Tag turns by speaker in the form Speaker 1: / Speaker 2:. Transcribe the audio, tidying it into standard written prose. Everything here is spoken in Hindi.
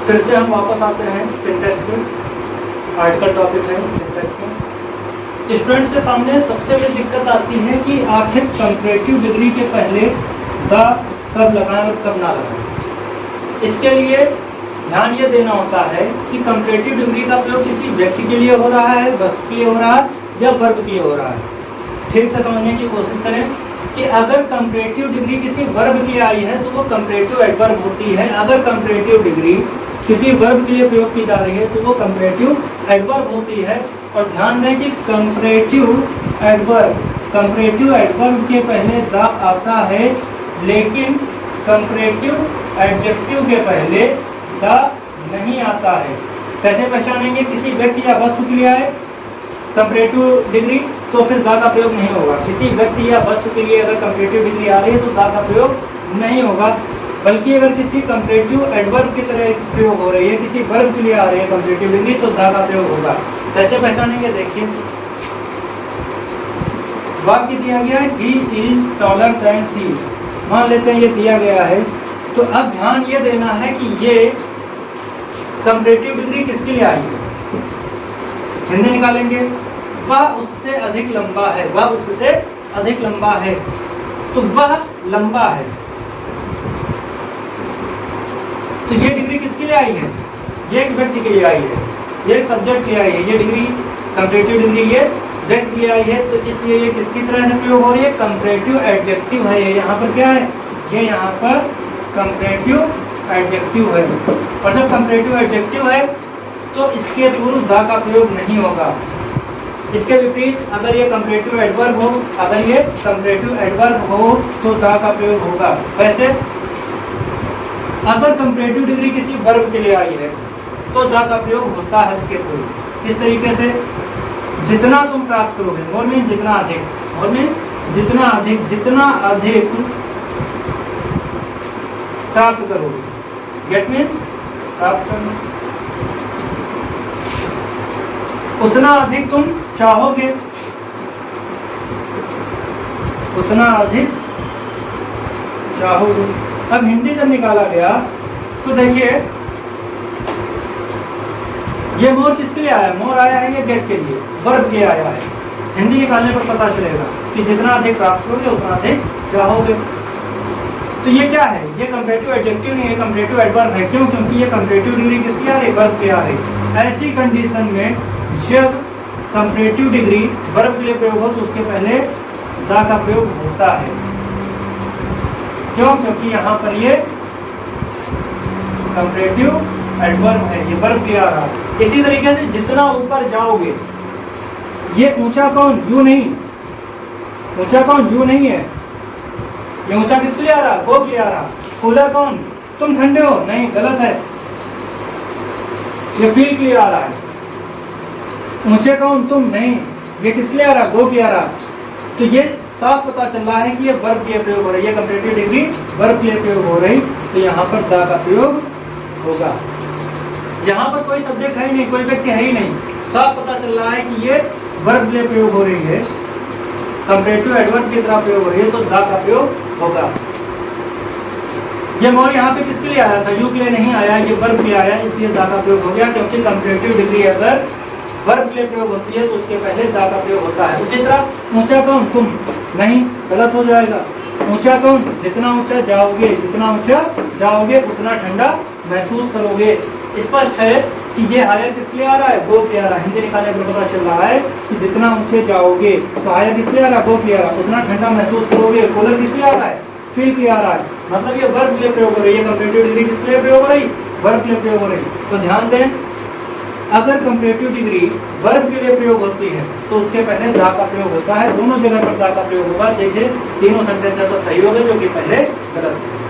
Speaker 1: फिर से हम वापस आते हैं सिंटैक्स पे। आर्टिकल टॉपिक है सिंटैक्स में। स्टूडेंट्स के सामने सबसे बड़ी दिक्कत आती है कि आखिर कंपैरेटिव डिग्री के पहले द कब लगाएं और कब ना लगाएं। इसके लिए ध्यान ये देना होता है कि कंपैरेटिव डिग्री का प्रयोग किसी व्यक्ति के लिए हो रहा है, वस्तु के लिए हो रहा है या वर्ग के लिए हो रहा है। ठीक से समझने की कोशिश करें कि अगर कंपैरेटिव डिग्री किसी वर्ग के लिए आई है तो वो कंपैरेटिव एडवर्ब होती है। अगर कंपैरेटिव डिग्री किसी वर्ग के लिए प्रयोग की जा रही है तो वो कंपैरेटिव एडवर्ब होती है। और ध्यान दें कि कंपैरेटिव एडवर्ब के पहले द आता है, लेकिन कंपैरेटिव एडजेक्टिव के पहले द नहीं आता है। कैसे पहचानेंगे? किसी व्यक्ति या वस्तु के लिए आए कंपैरेटिव डिग्री तो फिर द का प्रयोग नहीं होगा। किसी व्यक्ति या वस्तु के लिए अगर कंपैरेटिव डिग्री आ रही है तो द का प्रयोग नहीं होगा, बल्कि अगर किसी कंपैरेटिव एडवर्ब की तरह प्रयोग हो रही है, किसी वर्ब के लिए आ रही है कंपैरेटिव डिग्री तो द का प्रयोग होगा। कैसे पहचानेंगे? देखिए, वाक्य दिया गया है he is taller than she. मान लेते हैं ये दिया गया है, तो अब ध्यान ये देना है कि ये कंपैरेटिव डिग्री किसके लिए आई है। हिंदी निकालेंगे, वह उससे अधिक लंबा है। वह उससे अधिक लंबा है, तो वह लंबा है। तो ये डिग्री किसके लिए आई है? ये एक व्यक्ति के लिए आई है, ये एक सब्जेक्ट के लिए आई है। ये डिग्री कंपैरेटिव डिग्री ये व्यक्ति के लिए आई है, तो इसलिए ये किसकी तरह से प्रयोग हो रही है? कंपैरेटिव एडजेक्टिव है। ये यहाँ पर क्या है? ये यहाँ पर कंपैरेटिव एडजेक्टिव है। और जब कंपैरेटिव एडजेक्टिव है तो इसके पूर्व द का प्रयोग नहीं होगा। इसके विपरीत अगर ये कंपैरेटिव एडवर्ब हो, तो द का प्रयोग होगा। वैसे अगर कंपैरेटिव डिग्री किसी वर्ब के लिए आई है तो द का प्रयोग होता है इसके पूर्व। इस तरीके से जितना तुम प्राप्त करोगे, मोर मीन्स जितना अधिक, मोर मीन्स जितना अधिक प्राप्त करोगे, गेट मीन्स प्राप्त करना, उतना अधिक तुम चाहोगे, उतना अधिक चाहोगे। अब हिंदी जब निकाला गया तो देखिए ये मोर किसके लिए आया? मोर आया है ये गेट के लिए, वर्ब के लिए आया है। हिंदी निकालने पर पता चलेगा कि जितना अधिक प्राप्त करोगे उतना अधिक चाहोगे। तो ये क्या है? ये कंपैरेटिव एडजेक्टिव नहीं है, कंपैरेटिव एडवर्ब है। क्यों? क्योंकि ये कंपैरेटिव डिग्री किसकी आ रही है? वर्ब की आ रही। ऐसी कंडीशन में जब कंपैरेटिव डिग्री वर्ब के लिए प्रयोग हो तो उसके पहले द का प्रयोग होता है। क्यों? क्योंकि यहाँ पर ये कंपैरेटिव एडवर्ब है, ये वर्ब के आ रहा है। इसी तरीके से जितना ऊपर जाओगे, ये ऊंचा कौन? यू नहीं, ऊंचा कौन? यू नहीं है। ये ऊंचा किसके लिए आ रहा? गो के लिए आ रहा। कूलर कौन? तुम ठंडे हो? नहीं, गलत है, ये फील के लिए आ रहा है। ऊंचे कौन? तुम नहीं, ये किसके लिए आ रहा? गो के लिए आ रहा। तो ये साफ पता चल रहा है कि ये वर्ब के लिए प्रयोग हो रही है, कंपैरेटिव डिग्री वर्ब के लिए प्रयोग हो रही, तो यहाँ पर द का प्रयोग होगा। यहाँ पर कोई सब्जेक्ट है ही नहीं, कोई व्यक्ति है ही नहीं, साफ पता चल रहा है कि ये वर्ब के लिए प्रयोग हो रही है, कंपैरेटिव एडवर्ब की तरह प्रयोग हो रही है, तो द का प्रयोग होगा। ये मोर यहाँ पे किसके लिए आया था? यू के लिए नहीं आया, ये वर्ब के लिए आया, इसलिए द का प्रयोग हो गया। क्योंकि कंपैरेटिव डिग्री अगर वर्ब के लिए प्रयोग होती है तो उसके पहले द का प्रयोग होता है। उसी तरह ऊंचा कौन? तुम नहीं, गलत हो जाएगा। ऊंचा कौन? जितना ऊंचा जाओगे, जितना ऊंचा जाओगे उतना ठंडा महसूस करोगे। स्पष्ट है कि ये हायर किसके लिए आ रहा है? गो के आ रहा है। हिंदी निकालने पर पता चल रहा है कि जितना ऊंचे जाओगे, तो हायर किसके लिए आ रहा है? गो के आ रहा है, उतना ठंडा महसूस करोगे। कूलर किसके लिए आ रहा है? फील के लिए आ रहा है। मतलब ये वर्ब के लिए प्रयोग हो रही है, कंपैरेटिव डिग्री किसके लिए प्रयोग हो रही? वर्ब के लिए प्रयोग हो रही। तो ध्यान दें, अगर कंपैरेटिव डिग्री वर्ब के लिए प्रयोग होती है तो उसके पहले द का प्रयोग होता है। दोनों जगह पर द का प्रयोग होगा। देखिए तीनों सेंटेंस सब सही हो गए, जो कि पहले गलत थे।